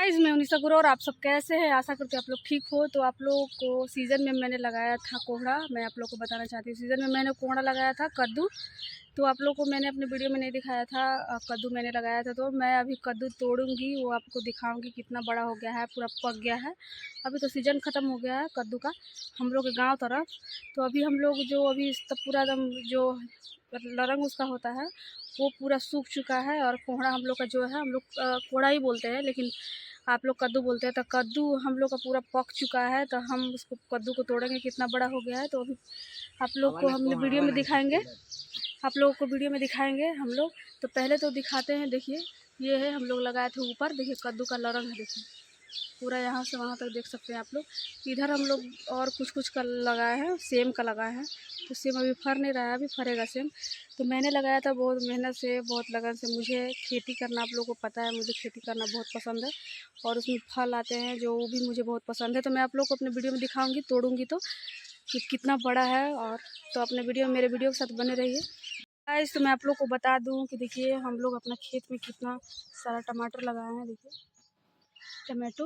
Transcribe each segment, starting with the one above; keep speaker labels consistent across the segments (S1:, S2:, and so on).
S1: Guys मैं उनिशा गुरु और आप सब कैसे हैं। आशा करते हैं आप लोग ठीक हो। तो आप लोगों को सीज़न में मैंने लगाया था कोहड़ा। मैं आप लोग को बताना चाहती हूँ, सीज़न में मैंने कोहड़ा लगाया था कद्दू। तो आप लोग को मैंने अपने वीडियो में नहीं दिखाया था, कद्दू मैंने लगाया था। तो मैं अभी कद्दू तोड़ूंगी, वो आपको दिखाऊंगी कितना बड़ा हो गया है, पूरा पक गया है। अभी तो सीज़न ख़त्म हो गया है कद्दू का हम लोग के गाँव तरफ। तो अभी हम लोग जो अभी तब पूरा एकदम जो रंग उसका होता है वो पूरा सूख चुका है। और कोहड़ा हम लोग का जो है, हम लोग कोहड़ा ही बोलते हैं, लेकिन आप लोग कद्दू बोलते हैं। तो कद्दू हम लोग का पूरा पक चुका है। तो हम उसको कद्दू को तोड़ेंगे, कितना बड़ा हो गया है। तो अभी आप लोग को हम वीडियो में दिखाएंगे, आप लोगों को वीडियो में दिखाएंगे हम लोग। तो पहले तो दिखाते हैं, देखिए ये है हम लोग लगाए थे ऊपर। देखिए कद्दू का लरंग है, देखिए पूरा यहाँ से वहाँ तक देख सकते हैं आप लोग। इधर हम लोग और कुछ का लगाए हैं, सेम का लगाए हैं। तो सेम अभी फर नहीं रहा है, अभी फरेगा सेम। तो मैंने लगाया था बहुत मेहनत से, बहुत लगन से। मुझे खेती करना आप लोगों को पता है, मुझे खेती करना बहुत पसंद है और उसमें फल आते हैं जो वो भी मुझे बहुत पसंद है। तो मैं आप लोग को अपने वीडियो में दिखाऊंगी तोड़ूंगी तो कि कितना बड़ा है। और तो अपने वीडियो मेरे वीडियो के साथ बने रहिए गाइस। तो मैं आप लोग को बता दूं कि देखिए हम लोग अपना खेत में कितना सारा टमाटर लगाए हैं। देखिए टमाटो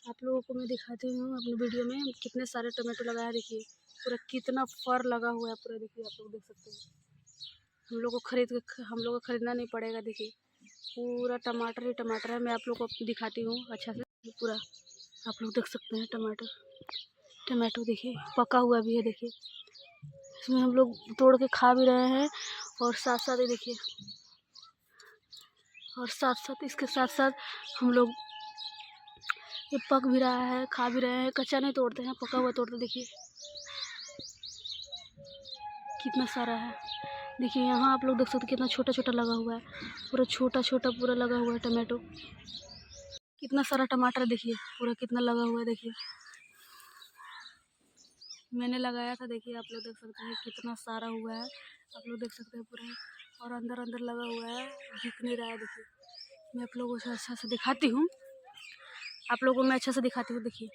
S1: आप लोगों को मैं दिखाती हूँ अपनी वीडियो में कितने सारे टमाटो लगाया है। देखिए पूरा कितना फर लगा हुआ है पूरा, देखिए आप लोग देख सकते हैं। हम लोग को हम लोग को खरीदना नहीं पड़ेगा। देखिए पूरा टमाटर ही टमाटर है। मैं आप लोग को दिखाती हूँ अच्छा से पूरा। आप लोग देख सकते हैं टमाटो देखिए पका हुआ भी है। देखिए इसमें हम लोग तोड़ के खा भी रहे हैं और साथ साथ ही देखिए, और साथ साथ इसके साथ साथ हम लोग ये पक भी रहा है, खा भी रहे हैं। कच्चा नहीं तोड़ते हैं, पका हुआ तोड़ते। देखिए कितना सारा है। देखिए यहाँ आप लोग देख सकते कितना छोटा छोटा लगा हुआ है, पूरा छोटा छोटा पूरा लगा हुआ है टमाटो। कितना सारा टमाटर देखिए पूरा कितना लगा हुआ है। देखिए मैंने लगाया था, देखिए आप लोग देख सकते हैं कितना सारा हुआ है। आप लोग देख सकते हैं पूरा, और अंदर अंदर लगा हुआ है, दिख नहीं रहा है। देखिए मैं आप लोगों को अच्छा से दिखाती हूँ, आप लोगों को मैं अच्छा से दिखाती हूँ। देखिए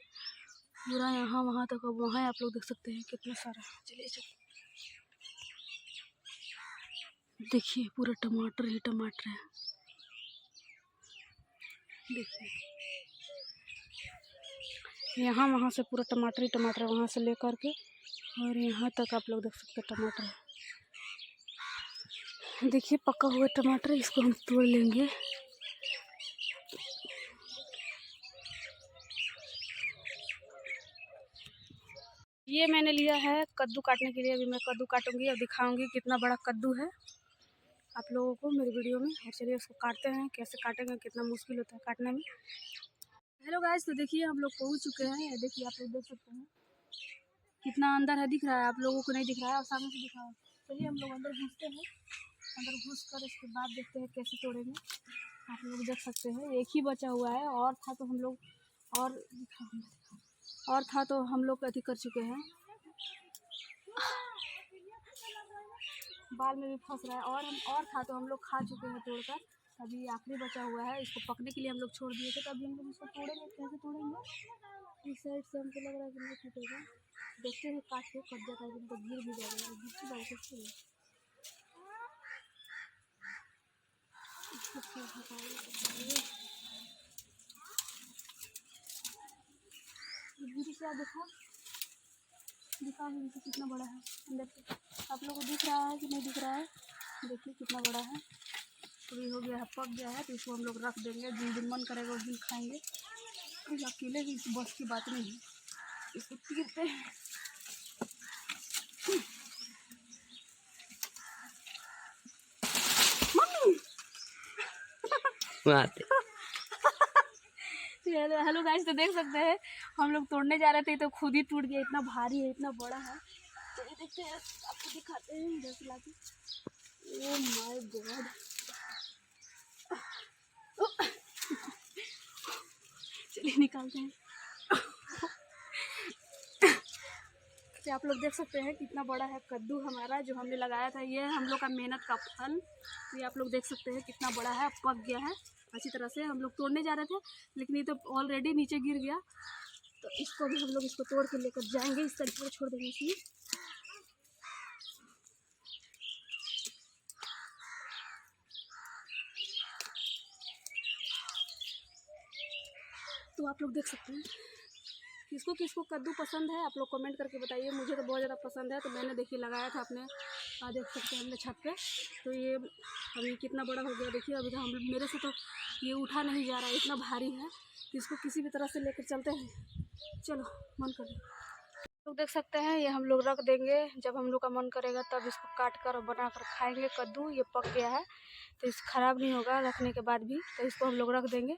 S1: पूरा यहाँ वहाँ तक, वहाँ आप लोग देख सकते हैं कितना सारा। चलिए देखिए पूरा टमाटर ही टमाटर है। देखिए यहाँ वहाँ से पूरा टमाटर ही टमाटर है, वहाँ से लेकर के और यहाँ तक आप लोग देख सकते हैं टमाटर है। देखिए पका हुआ टमाटर, इसको हम तोड़ लेंगे। ये मैंने लिया है कद्दू काटने के लिए। अभी मैं कद्दू काटूंगी और दिखाऊंगी कितना बड़ा कद्दू है आप लोगों को मेरे वीडियो में। और चलिए उसको काटते हैं, कैसे काटेंगे, कितना मुश्किल होता है काटने में। हेलो गाइस, तो देखिए हम लोग पहुंच चुके हैं। देखिए आप लोग देख सकते हैं कितना अंदर है, दिख रहा है आप लोगों को? नहीं दिख रहा है और सामने से दिखा है। चलिए हम लोग अंदर घुसते हैं, अंदर घुस कर इसके बाद देखते हैं कैसे तोड़ेंगे। आप लोग देख सकते हैं एक ही बचा हुआ है, और था तो हम लोग और था तो हम लोग अति कर चुके हैं। बाल में भी फंस रहा है, और था तो हम लोग खा चुके हैं तोड़कर। अभी आखिरी बचा हुआ है, इसको पकने के लिए हम लोग छोड़ दिए थे। तो अभी हम लोग इसको तोड़ेंगे, कैसे तोड़ेंगे? इस साइड से हमको लग रहा है कि नहीं टूटेगा। देखते हैं काट के कट जाता है तो गिर भी जाएगा, गिरती बात कैसे है। दिखा दिखा कितना बड़ा है अंदर से। आप लोगों को दिख रहा है कि नहीं दिख रहा है? देखिए कितना बड़ा है। पूरी हो गया है, पक गया है। तो इसको हम लोग रख देंगे, जिस दिन मन करेगा उस दिन खाएंगे। इस अकेले की इस बस की बात नहीं है, इसको तीरते हैं। हेलो गाइस, तो देख सकते हैं हम लोग तोड़ने जा रहे थे तो खुद ही टूट गया। इतना भारी है, इतना बड़ा है। चलिए देखते हैं, आपको दिखाते हैं इधर से लाके। ओह माय गॉड, चलिए निकालते हैं। तो आप लोग देख सकते हैं कितना बड़ा है कद्दू हमारा जो हमने लगाया था। ये हम लोग का मेहनत का फल। ये आप लोग देख सकते हैं कितना बड़ा है, पक गया है अच्छी तरह से। हम लोग तोड़ने जा रहे थे लेकिन ये तो ऑलरेडी नीचे गिर गया। तो इसको भी हम लोग इसको तोड़ के लेकर जाएंगे, इस तरीके से छोड़ देंगे इसमें। तो आप लोग देख सकते हैं, किसको किसको कद्दू पसंद है आप लोग कमेंट करके बताइए। मुझे तो बहुत ज़्यादा पसंद है, तो मैंने देखिए लगाया था अपने, देख सकते हैं हमने छत पे। तो ये अभी कितना बड़ा हो गया देखिए। अभी तो हम मेरे से तो ये उठा नहीं जा रहा है, इतना भारी है। इसको किसी भी तरह से लेकर चलते हैं, चलो मन कर। लोग देख सकते हैं, ये हम लोग रख देंगे, जब हम लोग का मन करेगा तब इसको काट कर और बना कर खाएंगे। कद्दू ये पक गया है तो इस ख़राब नहीं होगा रखने के बाद भी, तो इसको हम लोग रख देंगे।